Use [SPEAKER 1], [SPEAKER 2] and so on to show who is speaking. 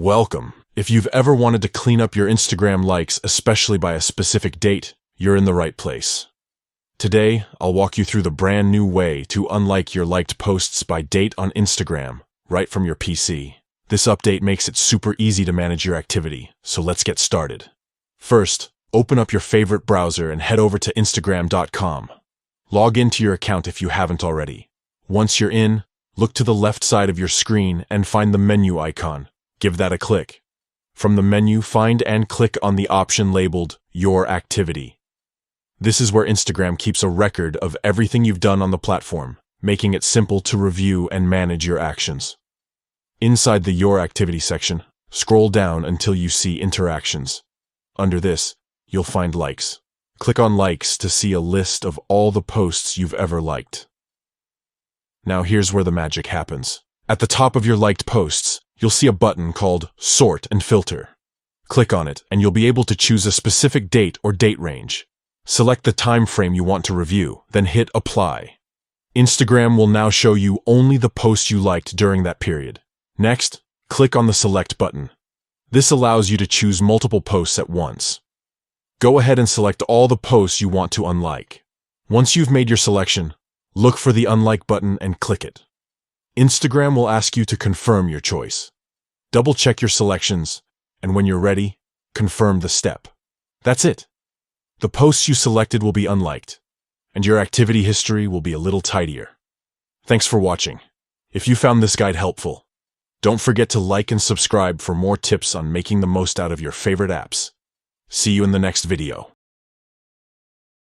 [SPEAKER 1] Welcome. If you've ever wanted to clean up your Instagram likes, especially by a specific date, you're in the right place. Today, I'll walk you through the brand new way to unlike your liked posts by date on Instagram, right from your PC. This update makes it super easy to manage your activity, so let's get started. First, open up your favorite browser and head over to Instagram.com. Log into your account if you haven't already. Once you're in, look to the left side of your screen and find the menu icon. Give that a click. From the menu, find and click on the option labeled Your Activity. This is where Instagram keeps a record of everything you've done on the platform, making it simple to review and manage your actions. Inside the Your Activity section, scroll down until you see Interactions. Under this, you'll find Likes. Click on Likes to see a list of all the posts you've ever liked. Now here's where the magic happens. At the top of your liked posts, you'll see a button called Sort and Filter. Click on it, and you'll be able to choose a specific date or date range. Select the time frame you want to review, then hit Apply. Instagram will now show you only the posts you liked during that period. Next, click on the Select button. This allows you to choose multiple posts at once. Go ahead and select all the posts you want to unlike. Once you've made your selection, look for the Unlike button and click it. Instagram will ask you to confirm your choice. Double-check your selections, and when you're ready, confirm the step. That's it. The posts you selected will be unliked, and your activity history will be a little tidier. Thanks for watching. If you found this guide helpful, don't forget to like and subscribe for more tips on making the most out of your favorite apps. See you in the next video.